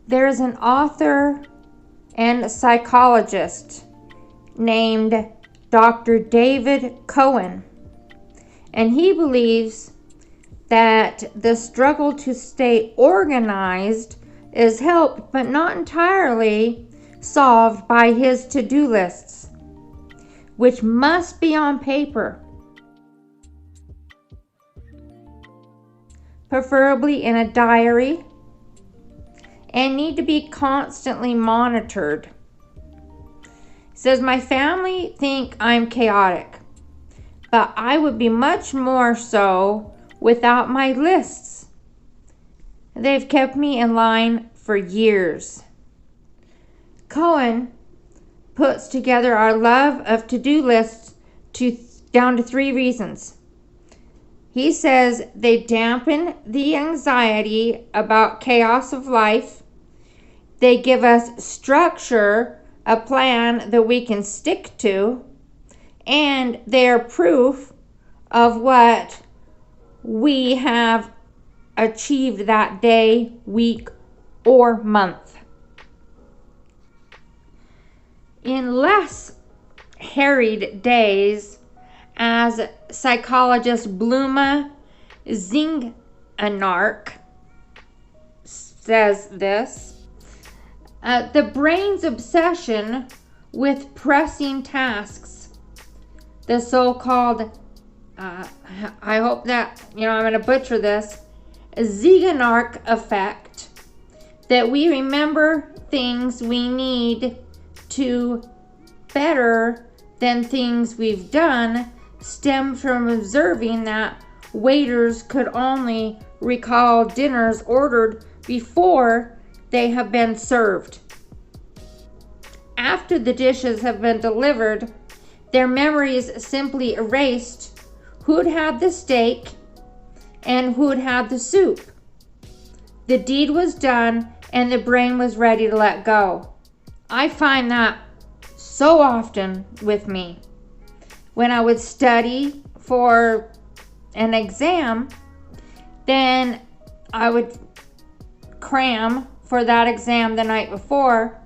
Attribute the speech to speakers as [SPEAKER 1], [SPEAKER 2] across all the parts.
[SPEAKER 1] There's an author and a psychologist named Dr. David Cohen, and he believes that the struggle to stay organized is helped but not entirely solved by his to-do lists, which must be on paper, preferably in a diary, and need to be constantly monitored. He says, my family think I'm chaotic, but I would be much more so without my lists. They've kept me in line for years. Cohen puts together our love of to-do lists down to 3 reasons. He says they dampen the anxiety about chaos of life. They give us structure, a plan that we can stick to, and they are proof of what we have achieved that day, week, or month. In less harried days, as psychologist Bluma Zinganark says this, the brain's obsession with pressing tasks, the so-called, I hope that, I'm going to butcher this, Zeigarnik effect, that we remember things we need to better than things we've done, stem from observing that waiters could only recall dinners ordered before they have been served. After the dishes have been delivered, their memories simply erased who'd had the steak and who'd had the soup. The deed was done and the brain was ready to let go. I find that so often with me. When I would study for an exam, then I would cram for that exam the night before.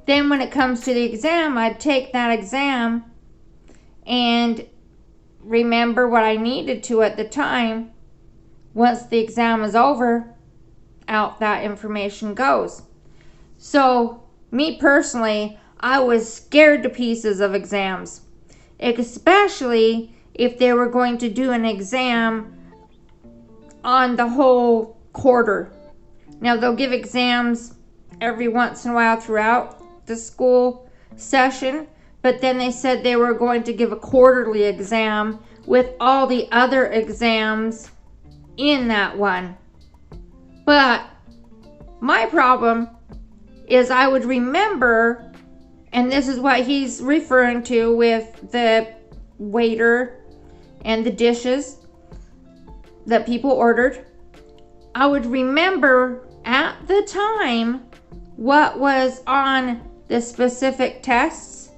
[SPEAKER 1] Then when it comes to the exam, I'd take that exam and remember what I needed to at the time. Once the exam is over, out that information goes. So, me personally, I was scared to pieces of exams, especially if they were going to do an exam on the whole quarter. Now, they'll give exams every once in a while throughout the school session, but then they said they were going to give a quarterly exam with all the other exams in that one. But my problem is I would remember, and this is what he's referring to with the waiter and the dishes that people ordered. I would remember at the time what was on the specific tests,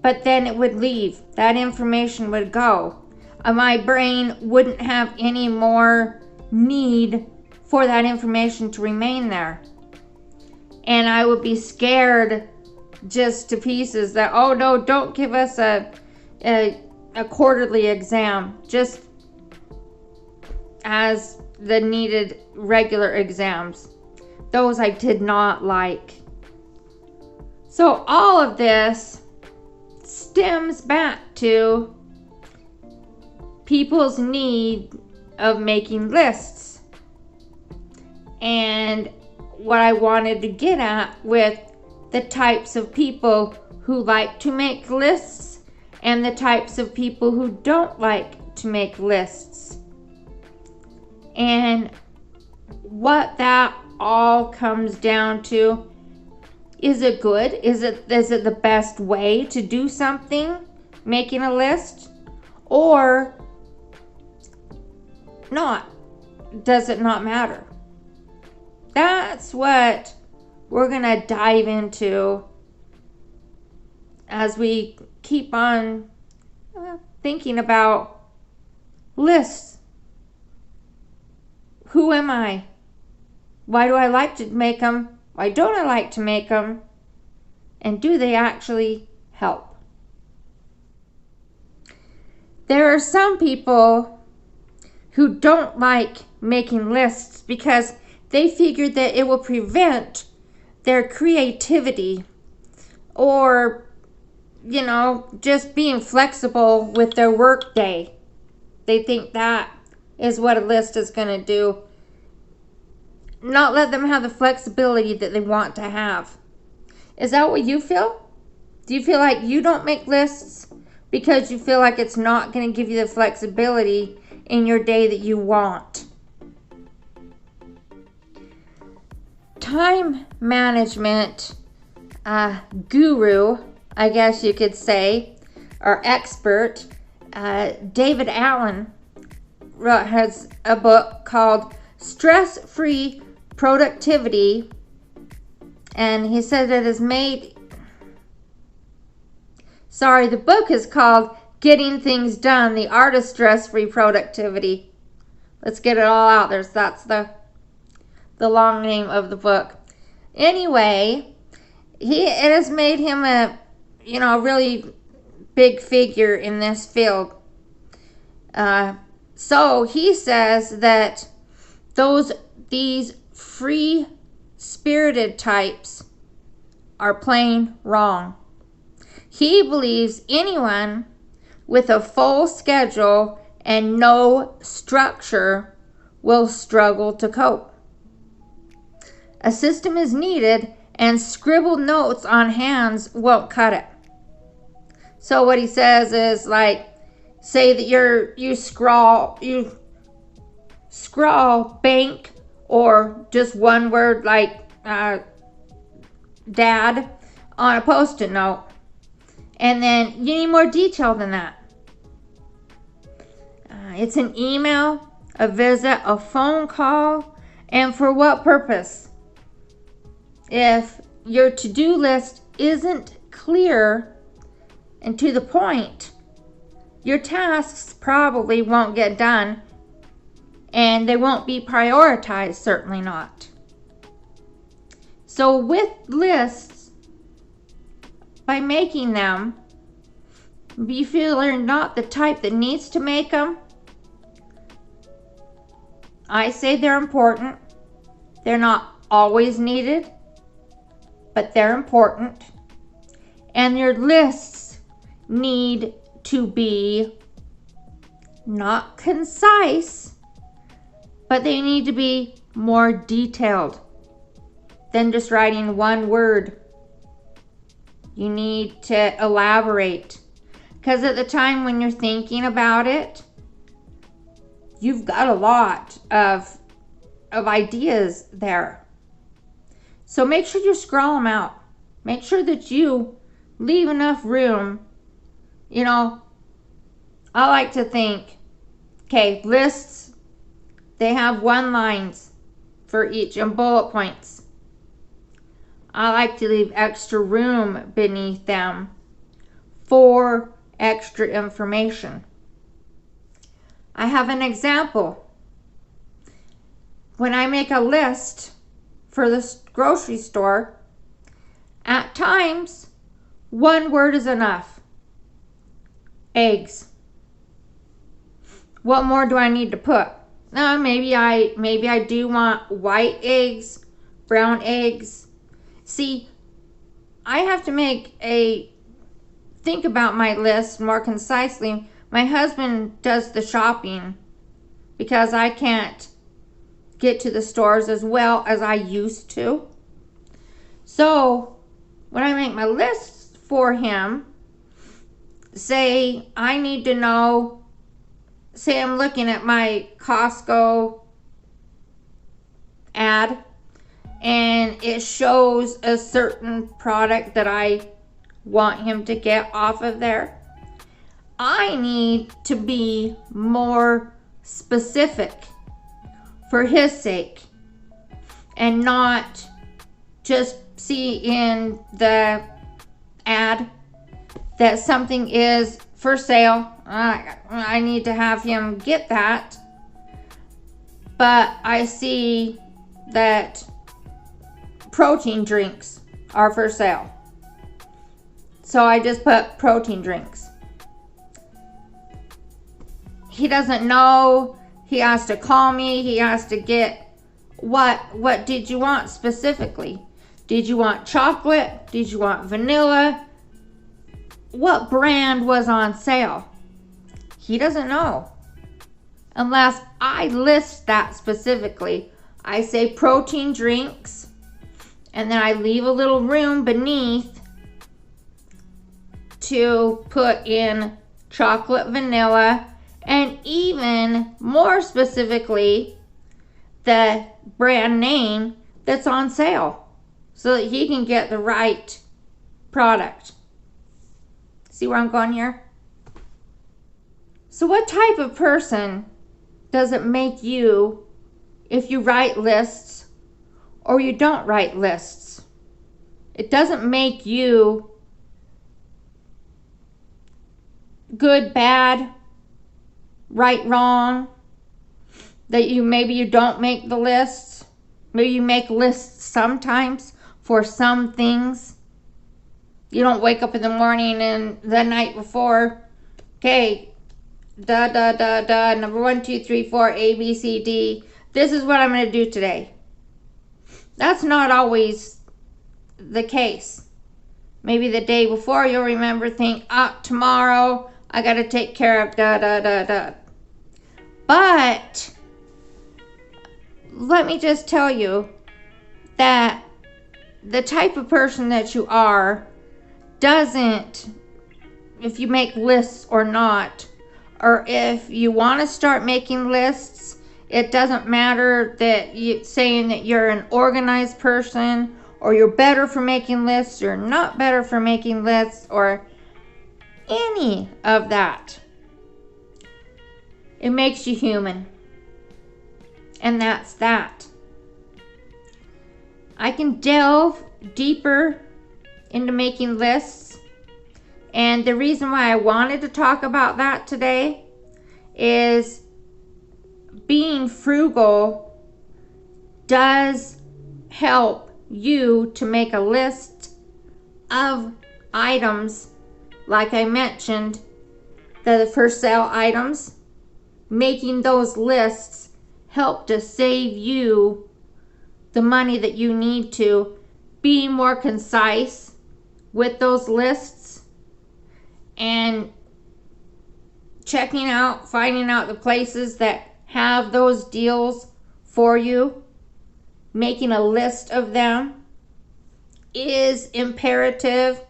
[SPEAKER 1] but then it would leave. That information would go. My brain wouldn't have any more need for that information to remain there. And I would be scared just to pieces that, oh no, don't give us a quarterly exam, just as the needed regular exams. Those I did not like. So all of this stems back to people's need of making lists. And what I wanted to get at with the types of people who like to make lists and the types of people who don't like to make lists. And what that all comes down to, is it good? Is it the best way to do something, making a list? Or not? Does it not matter? That's what we're going to dive into as we keep on thinking about lists. Who am I? Why do I like to make them? Why don't I like to make them? And do they actually help? There are some people who don't like making lists because they figure that it will prevent their creativity or, just being flexible with their work day. They think that is what a list is going to do. Not let them have the flexibility that they want to have. Is that what you feel? Do you feel like you don't make lists because you feel like it's not going to give you the flexibility in your day that you want? Time management guru, I guess you could say, or expert, David Allen has a book called Stress-Free Productivity, and he said it is the book is called Getting Things Done, The Art of Stress-Free Productivity. Let's get it all out there. So that's the long name of the book. Anyway, it has made him a really big figure in this field. So he says that these free-spirited types are plain wrong. He believes anyone with a full schedule and no structure will struggle to cope. A system is needed, and scribbled notes on hands won't cut it. So what he says is, like, say that you scrawl bank, or just one word like dad on a post-it note, and then you need more detail than that. It's an email, a visit, a phone call, and for what purpose? If your to-do list isn't clear and to the point, your tasks probably won't get done, and they won't be prioritized, certainly not. So with lists, by making them, if you feel you're not the type that needs to make them, I say they're important. They're not always needed, but they're important. And your lists need to be not concise, but they need to be more detailed than just writing one word. You need to elaborate, because at the time when you're thinking about it, you've got a lot of ideas there. So make sure you scroll them out. Make sure that you leave enough room. I like to think, lists, they have one lines for each and bullet points. I like to leave extra room beneath them for extra information. I have an example. When I make a list for the grocery store, at times, one word is enough. Eggs. What more do I need to put? Maybe I do want white eggs, brown eggs. See, I have to think about my list more concisely. My husband does the shopping because I can't get to the stores as well as I used to. So when I make my lists for him, say I need to know, say I'm looking at my Costco ad and it shows a certain product that I want him to get off of there. I need to be more specific for his sake and not just see in the ad that something is for sale. I need to have him get that, but I see that protein drinks are for sale. So I just put protein drinks. He doesn't know. He has to call me. He has to get what did you want specifically? Did you want chocolate? Did you want vanilla? What brand was on sale? He doesn't know. Unless I list that specifically. I say protein drinks, and then I leave a little room beneath to put in chocolate, vanilla, and even more specifically, the brand name that's on sale so that he can get the right product. See where I'm going here? So what type of person does it make you if you write lists or you don't write lists? It doesn't make you good, bad, right, wrong, that maybe you don't make the lists. Maybe you make lists sometimes for some things. You don't wake up in the morning and the night before, okay, number 1, 2, 3, 4, A, B, C, D. This is what I'm going to do today. That's not always the case. Maybe the day before you'll remember, think, tomorrow I got to take care of But let me just tell you that the type of person that you are doesn't, if you make lists or not, or if you want to start making lists, it doesn't matter that you saying that you're an organized person or you're better for making lists or not better for making lists or any of that. It makes you human. And that's that. I can delve deeper into making lists. And the reason why I wanted to talk about that today is being frugal does help you to make a list of items, like I mentioned, the for sale items. Making those lists help to save you the money that you need to. Being more concise with those lists and checking out, finding out the places that have those deals for you, making a list of them is imperative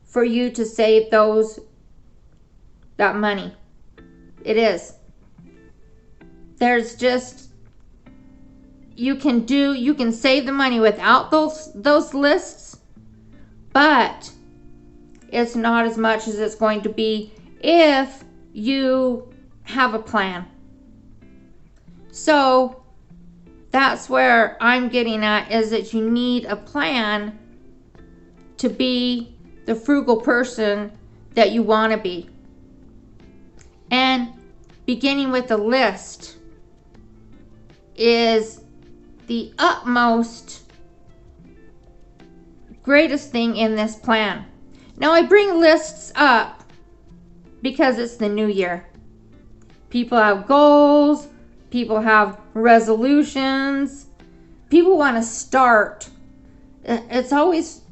[SPEAKER 1] for you to save that money. It is. There's just, you can save the money without those lists, but it's not as much as it's going to be if you have a plan. So that's where I'm getting at, is that you need a plan to be the frugal person that you want to be. And beginning with a list is the utmost greatest thing in this plan. Now I bring lists up because it's the new year. People have goals, people have resolutions, people want to start. It's always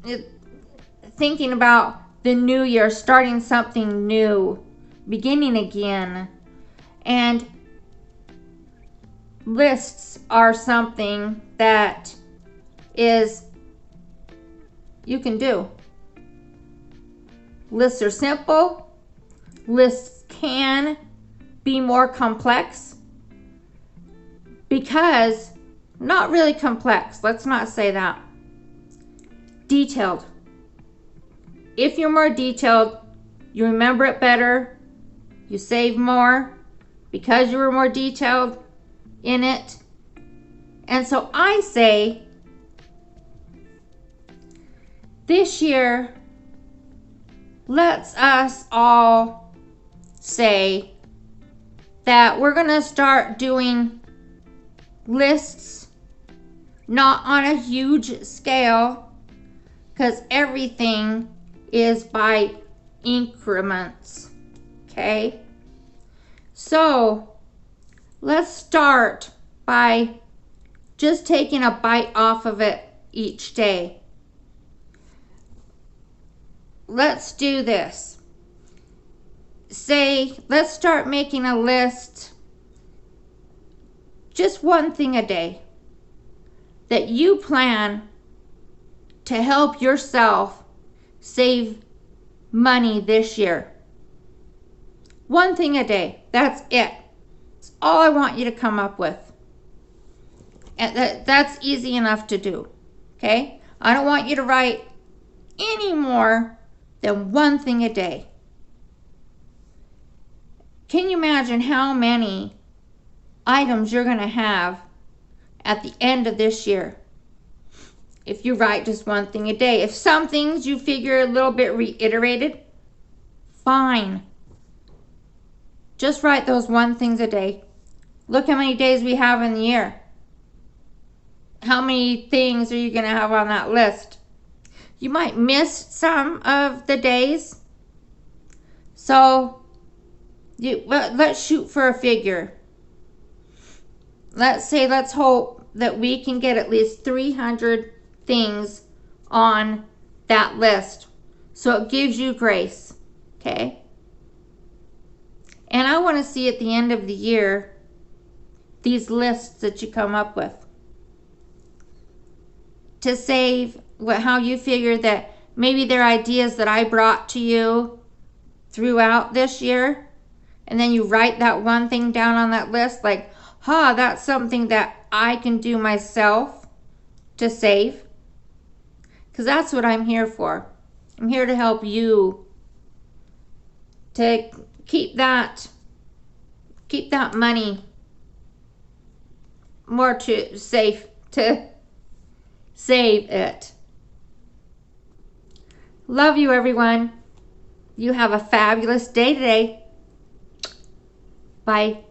[SPEAKER 1] thinking about the new year, starting something new, beginning again. And lists are something that you can do. Lists are simple. Lists can be more complex because, not really complex, let's not say that. Detailed. If you're more detailed, you remember it better, you save more because you were more detailed in it. And so I say, this year, let's us all say that we're going to start doing lists not on a huge scale, because everything is by increments. Okay? So, let's start by just taking a bite off of it each day. Let's do this. Say, let's start making a list, just one thing a day that you plan to help yourself save money this year. One thing a day. That's it. That's all I want you to come up with. And that's easy enough to do. Okay? I don't want you to write any more than one thing a day. Can you imagine how many items you're going to have at the end of this year if you write just one thing a day? If some things you figure a little bit reiterated, fine. Just write those one things a day. Look how many days we have in the year. How many things are you going to have on that list? You might miss some of the days. So let's shoot for a figure. Let's hope that we can get at least 300 things on that list. So it gives you grace. Okay? And I want to see at the end of the year these lists that you come up with. To save how you figure that maybe they're ideas that I brought to you throughout this year. And then you write that one thing down on that list, like, that's something that I can do myself to save. Because that's what I'm here for. I'm here to help you to keep that money more to save it. Love you, everyone. You have a fabulous day today. Bye.